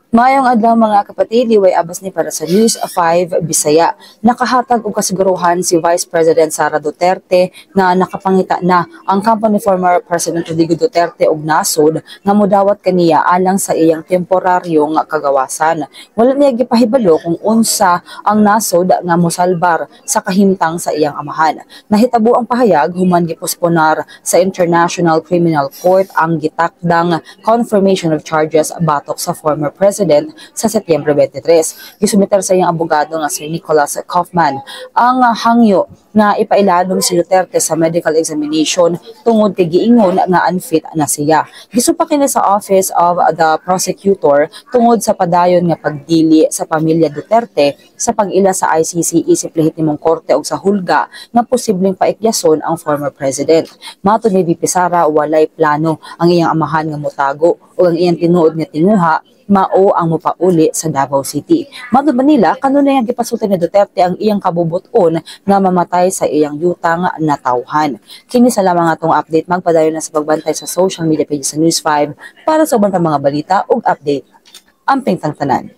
Mayong adlaw mga kapatid, liway abas ni para sa News 5 Bisaya. Nakahatag og kasiguruhan si Vice President Sara Duterte na nakapangita na ang kampo ni former President Rodrigo Duterte og nasod nga modawat kaniya alang sa iyang temporaryong kagawasan. Wala niya gipahibalo kung unsa ang nasod nga mosalbar sa kahimtang sa iyang amahan. Nahitabo ang pahayag human giposponar sa International Criminal Court ang gitakdang confirmation of charges batok sa former President sa Setyembre 23. Gisumiter sa iyang abogado nga si Nicholas Kaufman ang hangyo na ipailadong si Duterte sa medical examination tungod kay giingon nga unfit na siya. Gisupa kini sa Office of the Prosecutor tungod sa padayon nga pagdili sa pamilya Duterte sa pag-ila sa ICC isip lehitimong korte o sa hulga nga posibleng paikyason ang former president. Matod ni VP Sara, walay plano ang iyang amahan nga motago o ang iyang tinuod nga tinguha mao ang mopauli sa Davao City. Matod Manila, kanunay nga gipasulti ni Duterte ang iyang kabubuton nga mamatay sa iyang yutang na tawhan. Kini sa lamang atong update, magpadayon na sa pagbantay sa social media page sa News 5 para sa ubang mga balita ug update. Amping tangtanan.